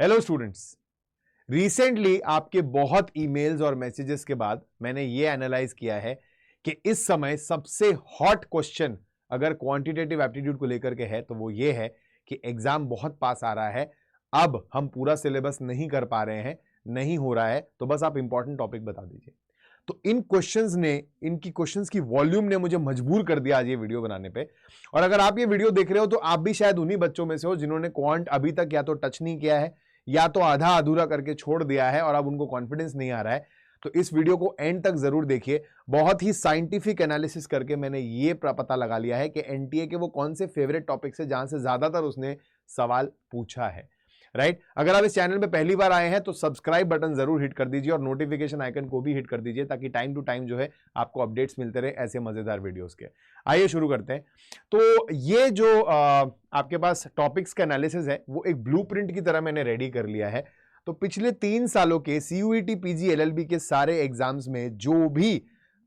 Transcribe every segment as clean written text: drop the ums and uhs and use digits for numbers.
Hello students, recently आपके बहुत emails और मैसेजेस के बाद मैंने ये एनालाइज किया है कि इस समय सबसे हॉट क्वेश्चन अगर क्वांटिटेटिव एप्टीट्यूड को लेकर के है तो वो ये है कि एग्जाम बहुत पास आ रहा है, अब हम पूरा सिलेबस नहीं कर पा रहे हैं, नहीं हो रहा है, तो बस आप इंपॉर्टेंट टॉपिक बता दीजिए। तो इनकी क्वेश्चंस की वॉल्यूम ने मुझे मजबूर कर दिया आज ये वीडियो बनाने पे। और अगर आप ये वीडियो देख रहे हो तो आप भी शायद उन्हीं बच्चों में से हो जिन्होंने क्वांट अभी तक या तो टच नहीं किया है या तो आधा अधूरा करके छोड़ दिया है और अब उनको कॉन्फिडेंस नहीं आ रहा है। तो इस वीडियो को एंड तक जरूर देखिए। बहुत ही साइंटिफिक एनालिसिस करके मैंने ये पता लगा लिया है कि एनटीए के वो कौन से फेवरेट टॉपिक्स है जहां से ज्यादातर उसने सवाल पूछा है। राइट, अगर आप इस चैनल में पहली बार आए हैं तो सब्सक्राइब बटन जरूर हिट कर दीजिए और नोटिफिकेशन आइकन को भी हिट कर दीजिए ताकि टाइम टू टाइम जो है आपको अपडेट्स मिलते रहे ऐसे मजेदार वीडियोस के। आइए शुरू करते हैं। तो ये जो आपके पास टॉपिक्स का एनालिसिस है वो एक ब्लूप्रिंट की तरह मैंने रेडी कर लिया है। तो पिछले 3 सालों के सीयूईटी पीजी एलएलबी के सारे एग्जाम्स में जो भी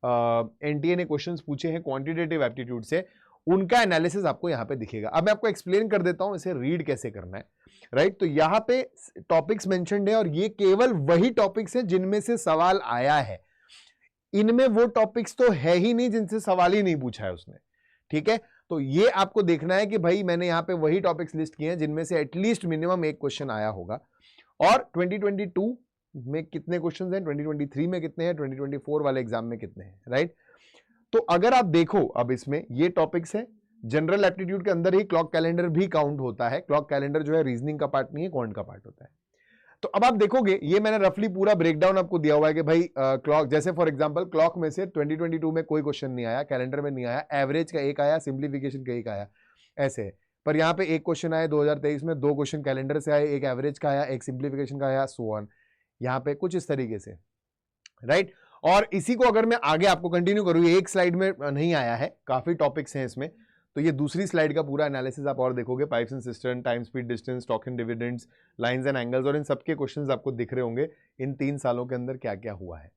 एनटीए ने क्वेश्चंस पूछे हैं क्वांटिटेटिव एप्टीट्यूड से, उनका एनालिसिस आपको यहां पे दिखेगा। अब मैं आपको एक्सप्लेन कर देता हूं इसे रीड कैसे करना है। राइट, तो यहां पे टॉपिक्स मेंशन्ड है और ये केवल वही टॉपिक्स हैं जिनमें से सवाल आया है। इनमें वो टॉपिक्स तो है ही नहीं जिनसे सवाल ही नहीं पूछा है उसने। ठीक है, तो ये आपको देखना है कि भाई मैंने यहां पे वही टॉपिक्स लिस्ट किए हैं जिनमें से एटलीस्ट मिनिमम एक क्वेश्चन आया होगा। और 2022 में कितने क्वेश्चन हैं, 2023 में कितने हैं, 2024 वाले एग्जाम में कितने हैं। राइट, तो अगर आप देखो अब इसमें ये टॉपिक्स है, जनरल एप्टीट्यूड के अंदर ही क्लॉक कैलेंडर भी काउंट होता है। क्लॉक कैलेंडर जो है रीजनिंग का पार्ट नहीं है, क्वांट का पार्ट होता है। तो अब आप देखोगे ये मैंने रफली पूरा ब्रेकडाउन आपको दिया हुआ है कि भाई क्लॉक, जैसे फॉर एग्जांपल क्लॉक में से 2022 में कोई क्वेश्चन नहीं आया, कैलेंडर में नहीं आया, एवरेज का एक आया, सिंप्लीफिकेशन का एक आया, ऐसे है। पर यहाँ पे एक क्वेश्चन आया 2023 में, 2 क्वेश्चन कैलेंडर से आए, एक एवरेज का आया, एक सिंप्लीफिकेशन का आया, सो ऑन। यहाँ पे कुछ इस तरीके से। राइट, और इसी को अगर मैं आगे आपको कंटिन्यू करूँ, एक स्लाइड में नहीं आया है, काफी टॉपिक्स हैं इसमें, तो ये दूसरी स्लाइड का पूरा एनालिसिस आप और देखोगे। Pipes and system, time speed distance, talk and dividends, lines and angles, और इन सबके क्वेश्चंस आपको दिख रहे होंगे इन 3 सालों के अंदर क्या क्या हुआ है।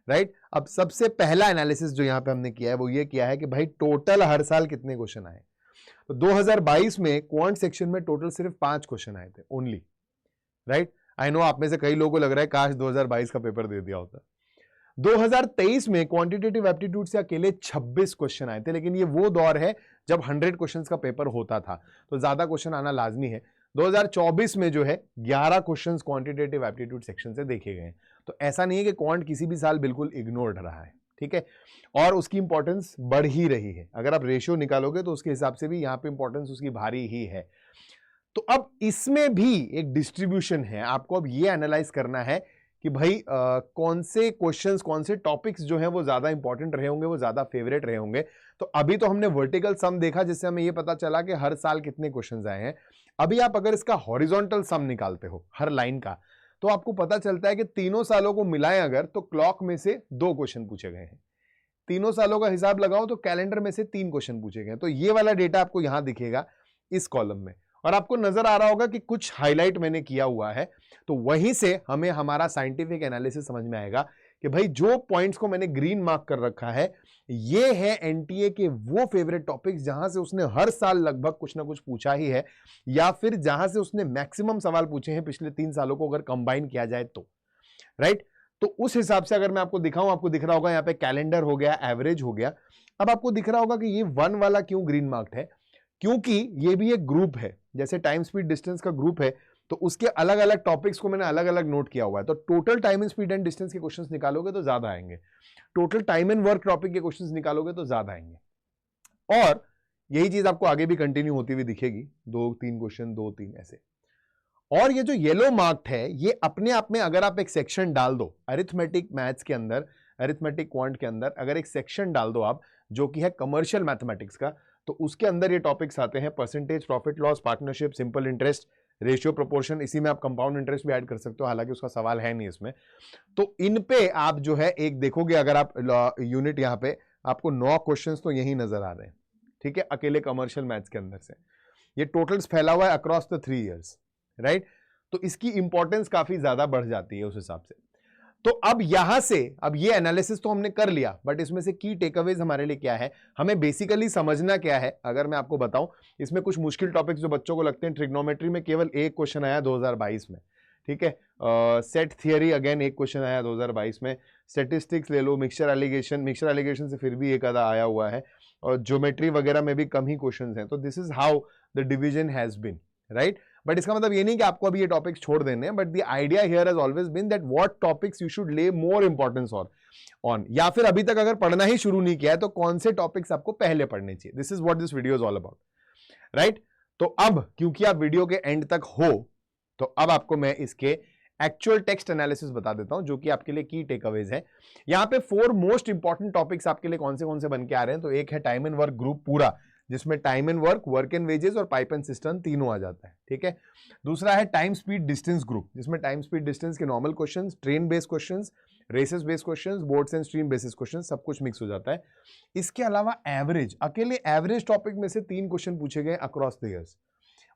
राइट, अब सबसे पहला एनालिसिस जो यहाँ पे हमने किया है वो ये किया है कि भाई टोटल हर साल कितने क्वेश्चन आए। तो 2022 में क्वांट सेक्शन में टोटल सिर्फ 5 क्वेश्चन आए थे ओनली। राइट, आई नो आप में से कई लोगों को लग रहा है काश 2022 का पेपर दे दिया होता। 2023 में क्वांटिटेटिव एप्टीट्यूड से अकेले 26 क्वेश्चन आए थे, लेकिन ये वो दौर है जब 100 क्वेश्चंस का पेपर होता था, तो ज्यादा क्वेश्चन आना लाजमी है। 2024 में जो है 11 क्वेश्चंस क्वांटिटेटिव एप्टीट्यूड सेक्शन से देखे गए हैं। तो ऐसा नहीं है कि क्वांट किसी भी साल बिल्कुल इग्नोर्ड रहा है। ठीक है, और उसकी इंपॉर्टेंस बढ़ ही रही है। अगर आप रेशियो निकालोगे तो उसके हिसाब से भी यहाँ पे इंपॉर्टेंस उसकी भारी ही है। तो अब इसमें भी एक डिस्ट्रीब्यूशन है, आपको अब ये एनालाइज करना है कि भाई कौन से क्वेश्चंस, कौन से टॉपिक्स जो हैं वो ज्यादा इंपॉर्टेंट रहे होंगे, वो ज्यादा फेवरेट रहे होंगे। तो अभी तो हमने वर्टिकल सम देखा जिससे हमें ये पता चला कि हर साल कितने क्वेश्चंस आए हैं। अभी आप अगर इसका हॉरिजॉन्टल सम निकालते हो हर लाइन का, तो आपको पता चलता है कि तीनों सालों को मिलाएं अगर, तो क्लॉक में से 2 क्वेश्चन पूछे गए हैं। तीनों सालों का हिसाब लगाओ तो कैलेंडर में से 3 क्वेश्चन पूछे गए। तो ये वाला डेटा आपको यहां दिखेगा इस कॉलम में, और आपको नजर आ रहा होगा कि कुछ हाईलाइट मैंने किया हुआ है। तो वहीं से हमें हमारा साइंटिफिक एनालिसिस समझ में आएगा कि भाई जो पॉइंट्स को मैंने ग्रीन मार्क कर रखा है ये है एनटीए के वो फेवरेट टॉपिक्स जहां से उसने हर साल लगभग कुछ ना कुछ पूछा ही है, या फिर जहां से उसने मैक्सिमम सवाल पूछे हैं पिछले 3 सालों को अगर कंबाइन किया जाए तो। राइट, तो उस हिसाब से अगर मैं आपको दिखाऊं, आपको दिख रहा होगा यहाँ पे कैलेंडर हो गया, एवरेज हो गया। अब आपको दिख रहा होगा कि ये 1 वाला क्यों ग्रीन मार्क्ड है, क्योंकि ये भी एक ग्रुप है, जैसे टाइम स्पीड डिस्टेंस का ग्रुप है, तो उसके अलग अलग टॉपिक्स को मैंने अलग अलग नोट किया हुआ है। तो total time and speed and distance के क्वेश्चंस निकालोगे तो ज्यादा आएंगे, total time and work topic के क्वेश्चंस निकालोगे तो ज्यादा आएंगे। और यही चीज आपको आगे भी कंटिन्यू होती हुई दिखेगी, 2-3 क्वेश्चन, 2-3 ऐसे। और ये जो येलो मार्क्ड है ये अपने आप में अगर आप एक सेक्शन डाल दो अरिथमेटिक मैथ्स के अंदर, अरिथमेटिक क्वांट के अंदर अगर एक सेक्शन डाल दो आप जो कि है कमर्शियल मैथमेटिक्स का, तो उसके अंदर ये टॉपिक्स आते हैं percentage, profit loss, partnership, simple interest, ratio, proportion. इसी में आप कंपाउंड इंटरेस्ट भी ऐड कर सकते हो, हालांकि उसका सवाल है नहीं इसमें। तो इन पे आप जो है एक देखोगे, अगर आप यूनिट यहाँ पे आपको 9 क्वेश्चंस तो यही नजर आ रहे हैं। ठीक है, अकेले कमर्शियल मैथ्स के अंदर से ये टोटल्स फैला हुआ है अक्रॉस द 3 ईयर्स। राइट, तो इसकी इंपॉर्टेंस काफी ज्यादा बढ़ जाती है उस हिसाब से। तो अब यहां से, अब ये एनालिसिस तो हमने कर लिया, बट इसमें से की टेकअवेज हमारे लिए क्या है, हमें बेसिकली समझना क्या है। अगर मैं आपको बताऊं, इसमें कुछ मुश्किल टॉपिक्स जो बच्चों को लगते हैं, ट्रिग्नोमेट्री में केवल एक क्वेश्चन आया 2022 में, ठीक है। सेट थियरी अगेन एक क्वेश्चन आया 2022 में। स्टेटिस्टिक्स ले लो, मिक्सचर एलिगेशन से फिर भी एक आधा आया हुआ है, और ज्योमेट्री वगैरह में भी कम ही क्वेश्चंस हैं। तो this is how the division has been, right. But इसका मतलब ये नहीं कि आपको अभी ये टॉपिक्स छोड़ देने हैं, but the idea here has always been that what topics you should lay more importance on, या फिर अभी तक अगर पढ़ना ही शुरू नहीं किया है तो कौन से टॉपिक्स आपको पहले पढ़ने चाहिए। This is what this video is all about, right. तो अब क्योंकि आप वीडियो के एंड तक हो, तो अब आपको मैं इसके एक्चुअल टेक्स्ट एनालिसिस बता देता हूं, जो कि आपके लिए की टेकअवेज है। यहां पे 4 मोस्ट इंपॉर्टेंट टॉपिक्स आपके लिए कौन से बन के आ रहे हैं। तो एक है टाइम एंड वर्क ग्रुप पूरा, जिसमें time and work and wages और पाइप एंड सिस्टम तीनों आ जाता है, ठीक है। दूसरा है टाइम स्पीड डिस्टेंस ग्रुप, जिसमें टाइम स्पीड डिस्टेंस के normal questions, train based questions, races based questions, boats and stream basis question, सब कुछ मिक्स हो जाता है। इसके अलावा एवरेज, अकेले एवरेज टॉपिक में से 3 क्वेश्चन पूछे गए अक्रॉस द ईयर्स।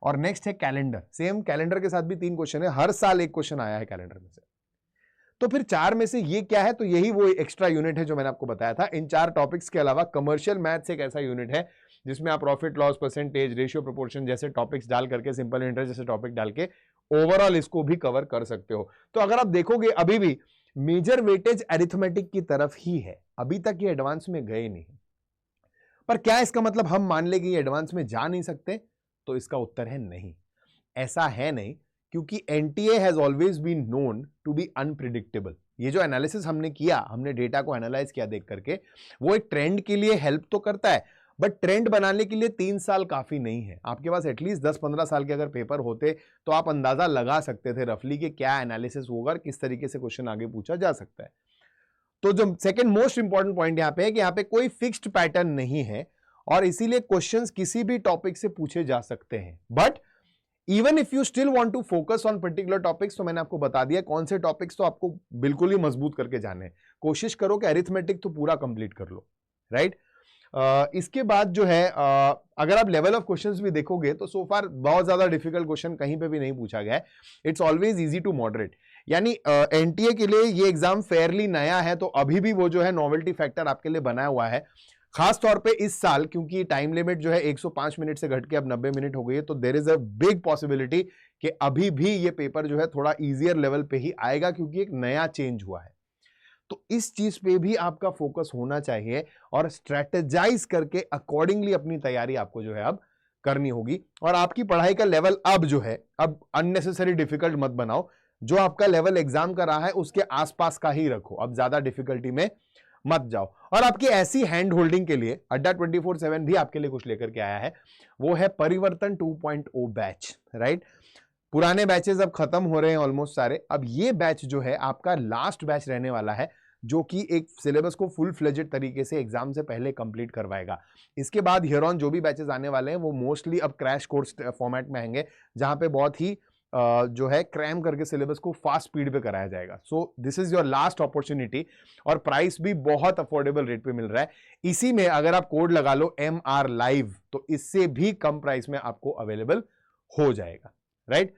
और नेक्स्ट है कैलेंडर, सेम कैलेंडर के साथ भी 3 क्वेश्चन है, हर साल एक क्वेश्चन आया है कैलेंडर में से। तो फिर 4 में से ये क्या है, तो यही वो एक्स्ट्रा यूनिट है जो मैंने आपको बताया था। इन 4 टॉपिक्स के अलावा कमर्शियल मैथ्स एक ऐसा यूनिट है जिसमें आप profit loss, percentage, ratio, proportion जैसे टॉपिक्स डाल करके, सिंपल इंटरेस्ट जैसे टॉपिक डाल के ओवरऑल इसको भी कवर कर सकते हो। तो अगर आप देखोगे अभी भी मेजर वेटेज अरिथमेटिक की तरफ ही है, अभी तक ये एडवांस में गए नहीं। पर क्या इसका मतलब हम मान ले कि एडवांस में जा नहीं सकते? तो इसका उत्तर है नहीं, ऐसा है नहीं, क्योंकि NTA has always been known to be unpredictable. ये जो एनालिसिस हमने किया, हमने डेटा को एनालाइज किया देख करके, वो एक ट्रेंड के लिए हेल्प तो करता है, बट ट्रेंड बनाने के लिए 3 साल काफी नहीं है। आपके पास एटलीस्ट 10-15 साल के अगर पेपर होते तो आप अंदाजा लगा सकते थे रफली कि क्या एनालिसिस होगा और किस तरीके से क्वेश्चन आगे पूछा जा सकता है। तो जो सेकंड मोस्ट इंपॉर्टेंट पॉइंट यहां पे है कि यहां पे कोई फिक्स्ड पैटर्न नहीं है, और इसीलिए क्वेश्चंस किसी भी टॉपिक से पूछे जा सकते हैं। But even if you still want to focus on particular topics, तो मैंने आपको बता दिया कौन से टॉपिक्स तो आपको बिल्कुल ही मजबूत करके जाने हैं। कोशिश करो कि अरिथमेटिक तो पूरा कंप्लीट कर लो, राइट। इसके बाद जो है अगर आप लेवल ऑफ क्वेश्चंस भी देखोगे तो सो फार बहुत ज्यादा डिफिकल्ट क्वेश्चन कहीं पे भी नहीं पूछा गया है। It's always easy to moderate, यानी एनटीए के लिए ये एग्जाम फेयरली नया है, तो अभी भी वो जो है नॉवेल्टी फैक्टर आपके लिए बनाया हुआ है। खास तौर पे इस साल, क्योंकि टाइम लिमिट जो है 105 मिनट से घट के अब 90 मिनट हो गई है, तो there is a big possibility कि अभी भी ये पेपर जो है थोड़ा इजियर लेवल पे ही आएगा, क्योंकि एक नया चेंज हुआ है। तो इस चीज पे भी आपका फोकस होना चाहिए, और स्ट्रेटेजाइज करके अकॉर्डिंगली अपनी तैयारी आपको जो है अब करनी होगी। और आपकी पढ़ाई का लेवल अब जो है, अब अननेसेसरी डिफिकल्ट मत बनाओ, जो आपका लेवल एग्जाम का रहा है उसके आसपास का ही रखो, अब ज्यादा डिफिकल्टी में मत जाओ। और आपकी ऐसी हैंड होल्डिंग के लिए अड्डा 24/7 भी आपके लिए कुछ लेकर के आया है, वो है परिवर्तन 2.0 बैच, राइट। पुराने बैचेस अब खत्म हो रहे हैं ऑलमोस्ट सारे, अब ये बैच जो है आपका लास्ट बैच रहने वाला है, जो कि एक सिलेबस को फुल फ्लेजेड तरीके से एग्जाम से पहले कंप्लीट करवाएगा। इसके बाद हियर ऑन जो भी बैचेस आने वाले हैं वो मोस्टली अब क्रैश कोर्स फॉर्मेट में आएंगे, जहां पे बहुत ही जो है क्रैम करके सिलेबस को फास्ट स्पीड पे कराया जाएगा। So this is your last opportunity, और प्राइस भी बहुत अफोर्डेबल रेट पे मिल रहा है। इसी में अगर आप कोड लगा लो MR Live, तो इससे भी कम प्राइस में आपको अवेलेबल हो जाएगा, राइट।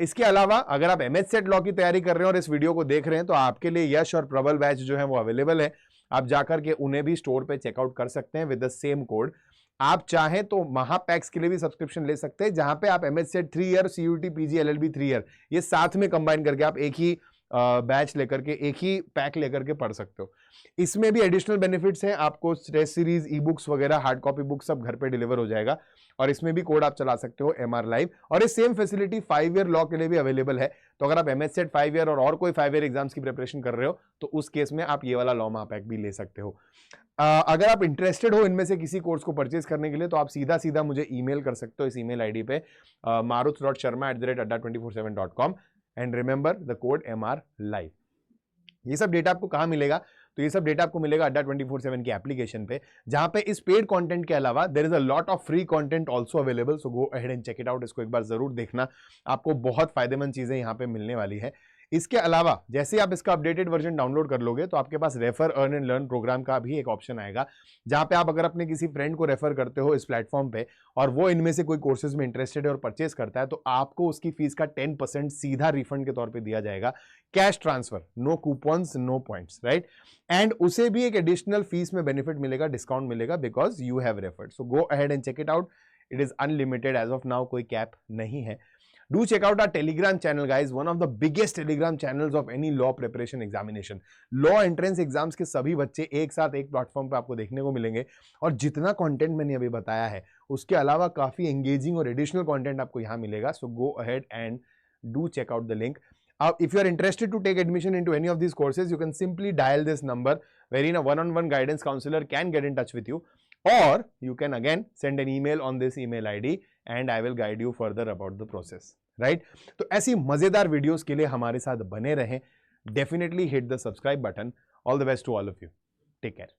इसके अलावा अगर आप MS सेट लॉ की तैयारी कर रहे हैं और इस वीडियो को देख रहे हैं, तो आपके लिए यश और प्रबल बैच जो है वो अवेलेबल है। आप जाकर के उन्हें भी स्टोर पे चेकआउट कर सकते हैं विद द सेम कोड। आप चाहें तो महापैक्स के लिए भी सब्सक्रिप्शन ले सकते हैं, जहां पे आप MS set 3 year, CUT PG LLB 3 year ये साथ में कंबाइन करके आप एक ही बैच लेकर के, एक ही पैक लेकर के पढ़ सकते हो। इसमें भी एडिशनल बेनिफिट्स हैं, आपको टेस्ट सीरीज, ई बुक्स वगैरह, हार्ड कॉपी बुक्स सब घर पे डिलीवर हो जाएगा, और इसमें भी कोड आप चला सकते हो MR Live। और ये सेम फैसिलिटी 5 ईयर लॉ के लिए भी अवेलेबल है। तो अगर आप MS सेट 5 ईयर और कोई 5 ईयर एग्जाम्स की प्रिपरेशन कर रहे हो, तो उस केस में आप ये वाला लॉ महापैक भी ले सकते हो। अगर आप इंटरेस्टेड हो इनमें से किसी कोर्स को परचेज करने के लिए, तो आप सीधा सीधा मुझे ईमेल कर सकते हो इस ईमेल आईडी पे maruth.sharma@adda247.com, and remember the code MR Live। ये सब डेटा आपको कहां मिलेगा? तो ये सब डेटा आपको मिलेगा अड्डा 24/7 की एप्लीकेशन पे, जहां पे इस पेड कंटेंट के अलावा there is a lot of free content also available. So go ahead and check it out, इसको एक बार जरूर देखना, आपको बहुत फायदेमंद चीजें यहां पे मिलने वाली है। इसके अलावा जैसे आप इसका अपडेटेड वर्जन डाउनलोड कर लोगे, तो आपके पास refer earn and learn programme का भी एक ऑप्शन आएगा, जहां पे आप अगर अपने किसी फ्रेंड को रेफर करते हो इस प्लेटफॉर्म पे, और वो इनमें से कोई कोर्सेज में इंटरेस्टेड है और परचेज करता है, तो आपको उसकी फीस का 10% सीधा रिफंड के तौर पे दिया जाएगा, cash transfer, no coupons, no points, right. And उसे भी एक एडिशनल फीस में बेनिफिट मिलेगा, डिस्काउंट मिलेगा, because you have referred. So go ahead and check it out, it is unlimited as of now, कोई कैप नहीं है। Do check out our Telegram channel, guys. One of the biggest Telegram channels of any law preparation examination. Law entrance exams के सभी बच्चे एक साथ एक platform पे आपको देखने को मिलेंगे और जितना कंटेंट मैंने अभी बताया है उसके अलावा काफी एंगेजिंग और एडिशनल कंटेंट आपको यहाँ मिलेगा. So go ahead and do check out the link. If you are interested to take admission into any of these courses, you can simply dial this number wherein a one-on-one guidance counselor can get in touch with you, or you can again send an email on this email ID and I will guide you further about the process. Right? तो ऐसी मजेदार videos के लिए हमारे साथ बने रहें. Definitely hit the subscribe button. All the best to all of you. Take care.